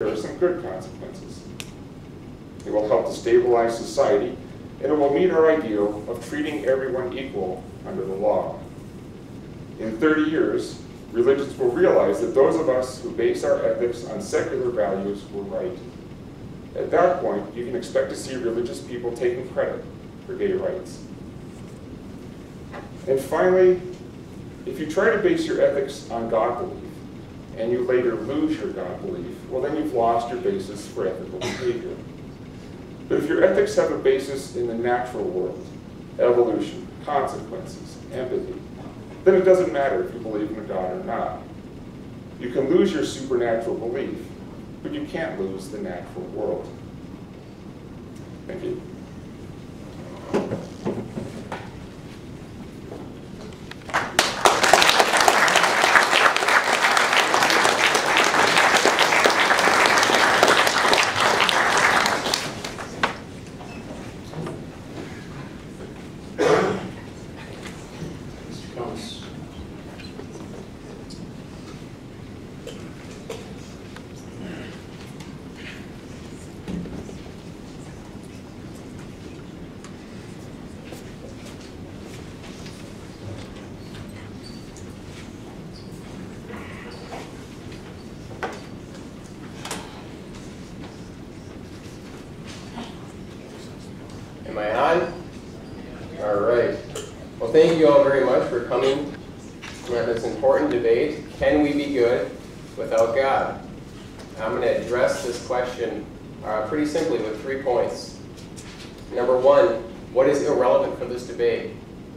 there are some good consequences. It will help to stabilize society, and it will meet our ideal of treating everyone equal under the law. In 30 years, religions will realize that those of us who base our ethics on secular values were right. At that point, you can expect to see religious people taking credit for gay rights. And finally, if you try to base your ethics on God belief, and you later lose your God belief, well then you've lost your basis for ethical behavior. But if your ethics have a basis in the natural world, evolution, consequences, empathy, then it doesn't matter if you believe in a God or not. You can lose your supernatural belief, but you can't lose the natural world. Thank you. Am I on? All right. Well, thank you all very much for coming to this important debate. Can we be good without God? I'm going to address this question pretty simply with 3 points. Number one, what is irrelevant for this debate?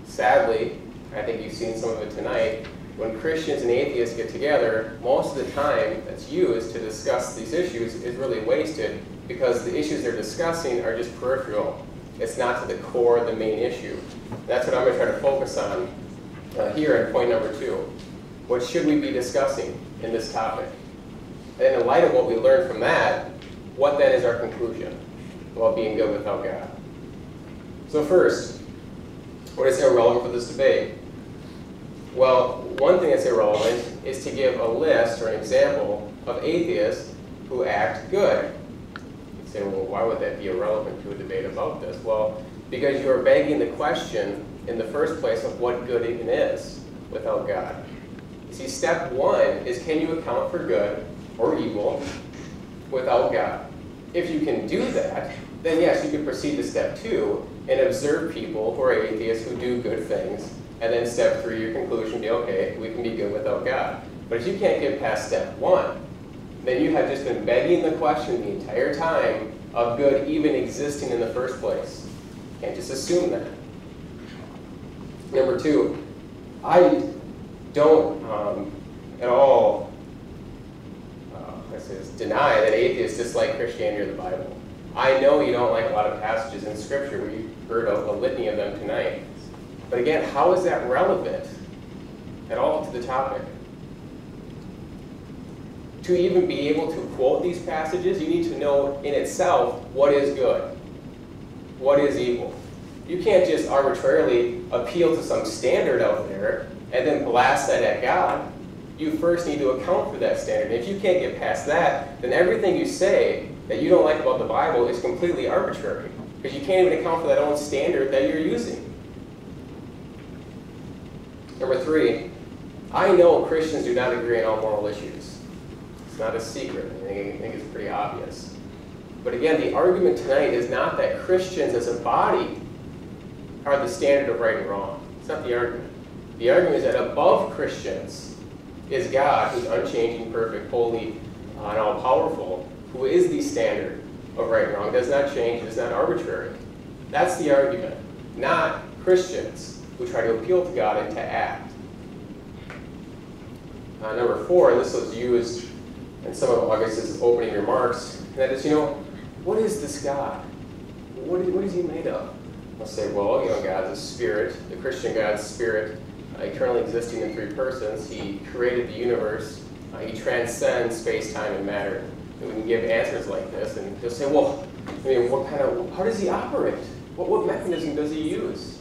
Sadly, I think you've seen some of it tonight, when Christians and atheists get together, most of the time that's used to discuss these issues is really wasted because the issues they're discussing are just peripheral. It's not to the core of the main issue. That's what I'm going to try to focus on here in point number 2. What should we be discussing in this topic? And in light of what we learned from that, what then is our conclusion about being good without God? So first, what is irrelevant for this debate? Well, one thing that's irrelevant is to give a list or an example of atheists who act good. You say, well, why would that be irrelevant to a debate about this? Well, because you're begging the question in the first place of what good even is without God. You see, step one is, can you account for good or evil without God? If you can do that, then yes, you can proceed to step 2 and observe people who are atheists who do good things. And then step 3, your conclusion be, okay, we can be good without God. But if you can't get past step 1, then you have just been begging the question the entire time of good even existing in the first place. You can't just assume that. Number 2, I don't at all deny that atheists dislike Christianity or the Bible. I know you don't like a lot of passages in Scripture. We've heard a litany of them tonight. But again, how is that relevant at all to the topic? To even be able to quote these passages, you need to know in itself what is good, what is evil. You can't just arbitrarily appeal to some standard out there and then blast that at God. You first need to account for that standard. And if you can't get past that, then everything you say that you don't like about the Bible is completely arbitrary, because you can't even account for that own standard that you're using. Number 3, I know Christians do not agree on all moral issues. It's not a secret. I think it's pretty obvious. But again, the argument tonight is not that Christians as a body are the standard of right and wrong. It's not the argument. The argument is that above Christians is God, who's unchanging, perfect, holy, and all-powerful, who is the standard of right and wrong, does not change, is not arbitrary. That's the argument, not Christians who try to appeal to God and to act. Number 4, and this was used in some of August's opening remarks, and that is, what is this God? What is he made of? I'll say, well, God's a spirit, the Christian God's spirit, eternally existing in 3 persons. He created the universe. He transcends space, time, and matter. And we can give answers like this, and they'll say, well, how does he operate? What mechanism does he use?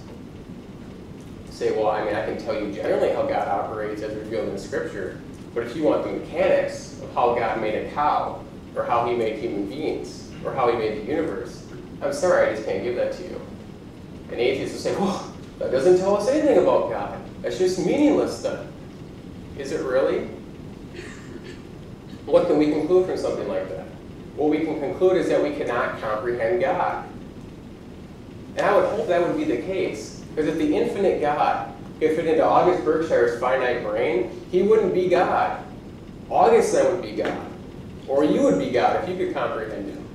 Say, well, I can tell you generally how God operates as revealed in Scripture, but if you want the mechanics of how God made a cow, or how he made human beings, or how he made the universe. I'm sorry, I just can't give that to you. An atheist will say, well, that doesn't tell us anything about God. That's just meaningless then. Is it really? What can we conclude from something like that? What we can conclude is that we cannot comprehend God. And I would hope that would be the case. Because if the infinite God could fit into August Berkshire's finite brain, he wouldn't be God. August then would be God. Or you would be God if you could comprehend him.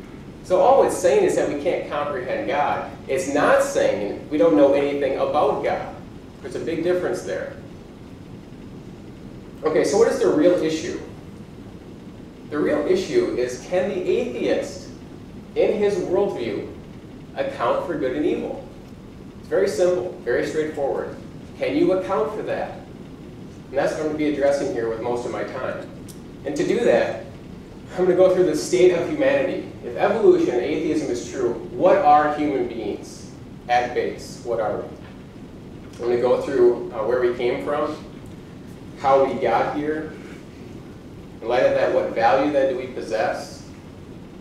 So all it's saying is that we can't comprehend God. It's not saying we don't know anything about God. There's a big difference there. Okay, so what is the real issue? The real issue is, can the atheist, in his worldview, account for good and evil? It's very simple, very straightforward. Can you account for that? And that's what I'm going to be addressing here with most of my time. And to do that, I'm going to go through the state of humanity. If evolution and atheism is true, what are human beings at base? What are we? I'm going to go through where we came from, how we got here. In light of that, what value then do we possess?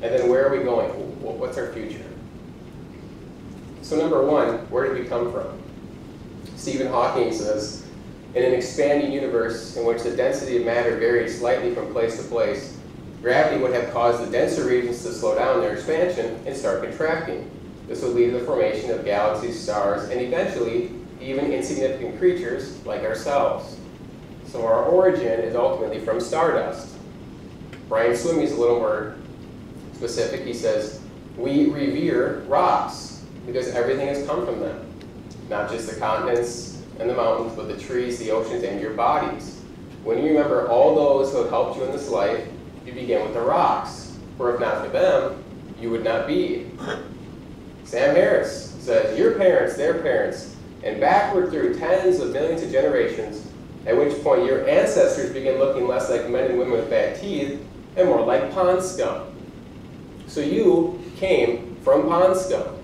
And then where are we going? What's our future? So number one, where did we come from? Stephen Hawking says, in an expanding universe in which the density of matter varied slightly from place to place, gravity would have caused the denser regions to slow down their expansion and start contracting. This would lead to the formation of galaxies, stars, and eventually even insignificant creatures like ourselves. So our origin is ultimately from stardust. Brian Swimmy is a little more specific. He says, we revere rocks because everything has come from them. Not just the continents and the mountains, but the trees, the oceans, and your bodies. When you remember all those who have helped you in this life, you begin with the rocks. For if not for them, you would not be. Sam Harris says, your parents, their parents, and backward through tens of millions of generations, at which point your ancestors begin looking less like men and women with bad teeth and more like pond scum. So you came from pond scum.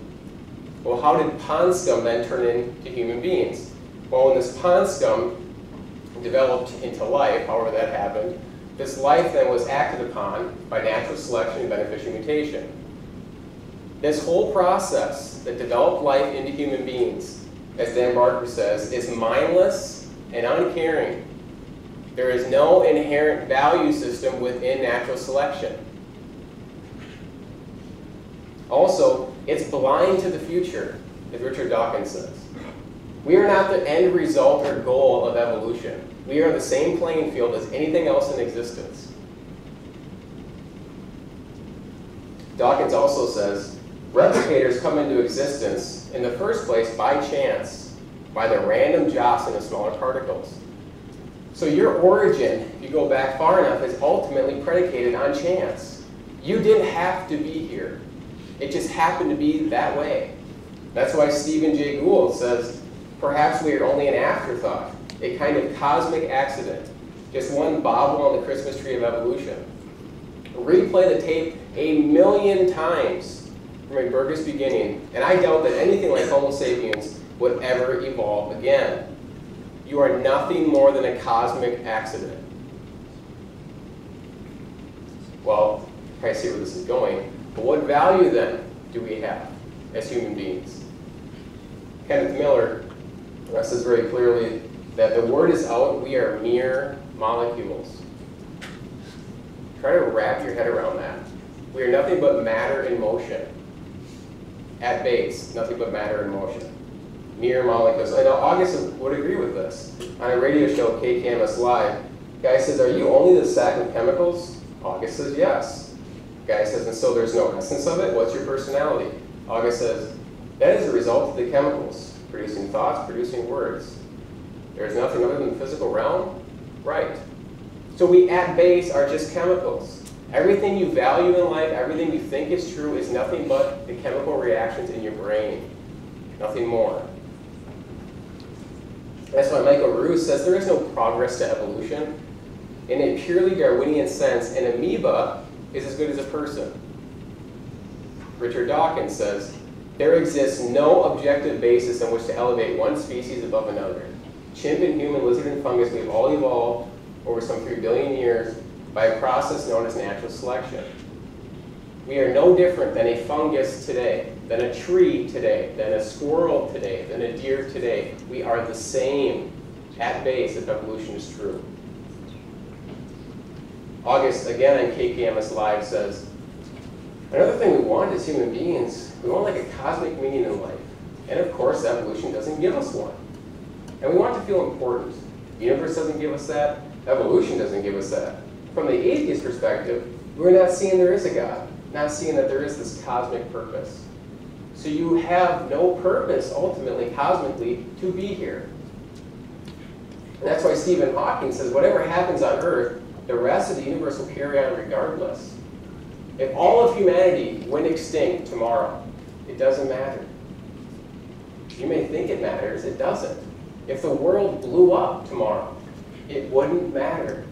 Well, how did pond scum then turn into human beings? Well, when this pond scum developed into life, however that happened, this life then was acted upon by natural selection and beneficial mutation. This whole process that developed life into human beings, as Dan Barker says, is mindless and uncaring. There is no inherent value system within natural selection. Also, it's blind to the future, as Richard Dawkins says. We are not the end result or goal of evolution. We are on the same playing field as anything else in existence. Dawkins also says, replicators come into existence in the first place by chance, by the random jostling of smaller particles. So your origin, if you go back far enough, is ultimately predicated on chance. You didn't have to be here. It just happened to be that way. That's why Stephen Jay Gould says, perhaps we are only an afterthought, a kind of cosmic accident, just one bauble on the Christmas tree of evolution. Replay the tape 1,000,000 times from a Burgess beginning, and I doubt that anything like Homo sapiens would ever evolve again. You are nothing more than a cosmic accident. Well, I see where this is going, but what value then do we have as human beings? Kenneth Miller says very clearly that the word is out, we are mere molecules. Try to wrap your head around that. We are nothing but matter in motion. At base, nothing but matter in motion. Mere molecules. I know August would agree with this. On a radio show, KKMS Live, guy says, are you only the sack of chemicals? August says, yes. Guy says, and so there's no essence of it? What's your personality? August says, that is a result of the chemicals, producing thoughts, producing words. There is nothing other than the physical realm? Right. So we, at base, are just chemicals. Everything you value in life, everything you think is true, is nothing but the chemical reactions in your brain. Nothing more. That's why Michael Ruse says there is no progress to evolution. In a purely Darwinian sense, an amoeba is as good as a person. Richard Dawkins says, there exists no objective basis on which to elevate one species above another. Chimp and human, lizard and fungus, we've all evolved over some 3 billion years by a process known as natural selection. We are no different than a fungus today, than a tree today, than a squirrel today, than a deer today. We are the same at base if evolution is true. August, again on KKMS Live, says, another thing we want as human beings, we want like a cosmic meaning in life. And of course, evolution doesn't give us one. And we want to feel important. The universe doesn't give us that. Evolution doesn't give us that. From the atheist perspective, we're not seeing there is a God, not seeing that there is this cosmic purpose. So you have no purpose, ultimately, cosmically, to be here. And that's why Stephen Hawking says, whatever happens on Earth, the rest of the universe will carry on regardless. If all of humanity went extinct tomorrow, it doesn't matter. You may think it matters, it doesn't. If the world blew up tomorrow, it wouldn't matter.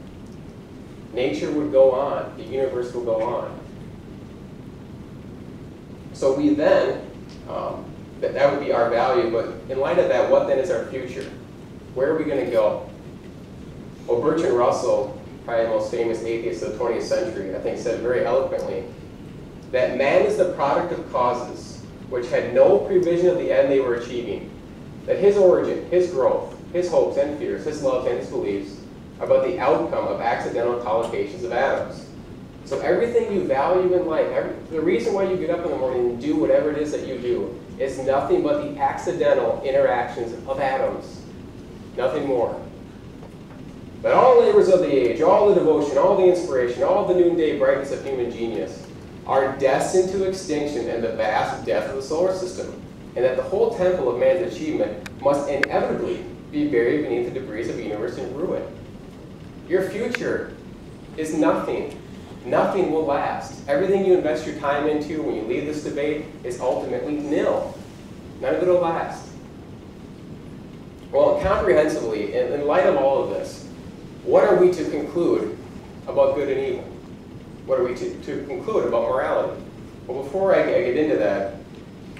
Nature would go on, the universe will go on. So we then, that would be our value, but in light of that, what then is our future? Where are we going to go? Well, Bertrand Russell, probably the most famous atheist of the 20th century, I think said very eloquently that man is the product of causes which had no prevision of the end they were achieving, that his origin, his growth, his hopes and fears, his loves and his beliefs are but the outcome of accidental collocations of atoms. So everything you value in life, the reason why you get up in the morning and do whatever it is that you do is nothing but the accidental interactions of atoms, nothing more. But all the labors of the age, all the devotion, all the inspiration, all the noonday brightness of human genius are destined to extinction and the vast death of the solar system, and that the whole temple of man's achievement must inevitably be buried beneath the debris of the universe in ruin. Your future is nothing. Nothing will last. Everything you invest your time into when you leave this debate is ultimately nil. None of it will last. Well, comprehensively, in light of all of this, what are we to conclude about good and evil? What are we to conclude about morality? Well, before I get into that,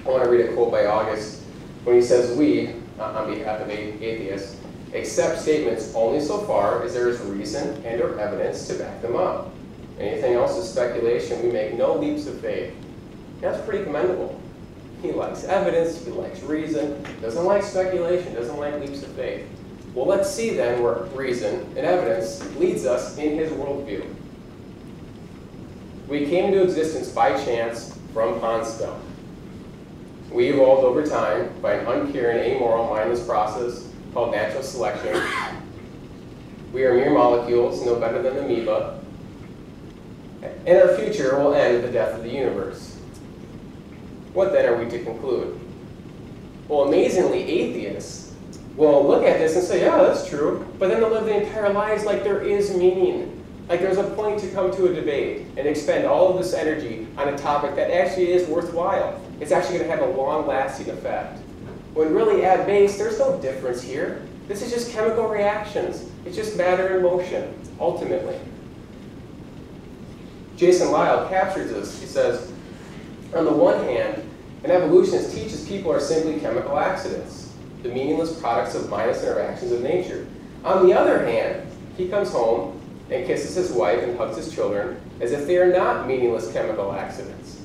I want to read a quote by August when he says, we, on behalf of atheists, accept statements only so far as there is reason and or evidence to back them up. Anything else is speculation. We make no leaps of faith. That's pretty commendable. He likes evidence, he likes reason, doesn't like speculation, doesn't like leaps of faith. Well, let's see then where reason and evidence leads us in his worldview. We came into existence by chance from pond scum. We evolved over time by an uncaring, amoral, mindless process called natural selection. We are mere molecules, no better than amoeba. And our future will end with the death of the universe. What then are we to conclude? Well, amazingly, atheists will look at this and say, yeah, that's true, but then they'll live their entire lives like there is meaning. Like there's a point to come to a debate and expend all of this energy on a topic that actually is worthwhile. It's actually going to have a long-lasting effect. When really at base, there's no difference here. This is just chemical reactions. It's just matter in motion, ultimately. Jason Lisle captures this. He says, on the one hand, an evolutionist teaches people are simply chemical accidents, the meaningless products of mindless interactions of nature. On the other hand, he comes home and kisses his wife and hugs his children as if they are not meaningless chemical accidents.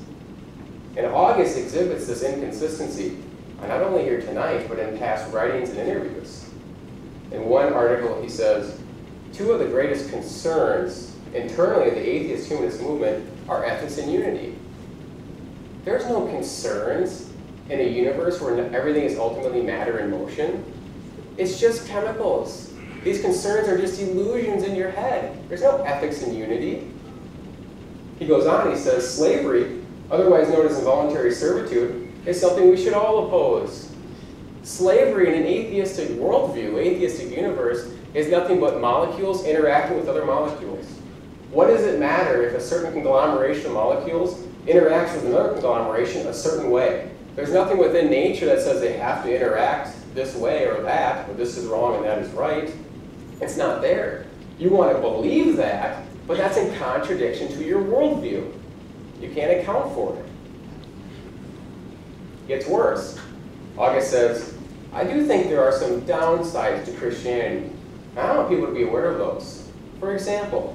And August exhibits this inconsistency, not only here tonight, but in past writings and interviews. In one article, he says, two of the greatest concerns internally of the atheist humanist movement are ethics and unity. There's no concerns in a universe where everything is ultimately matter in motion. It's just chemicals. These concerns are just illusions in your head. There's no ethics and unity. He goes on, he says, slavery, otherwise known as involuntary servitude, is something we should all oppose. Slavery in an atheistic worldview, atheistic universe, is nothing but molecules interacting with other molecules. What does it matter if a certain conglomeration of molecules interacts with another conglomeration a certain way? There's nothing within nature that says they have to interact this way or that, or this is wrong and that is right. It's not there. You want to believe that, but that's in contradiction to your worldview. You can't account for it. It gets worse. August says, I do think there are some downsides to Christianity. I don't want people to be aware of those. For example,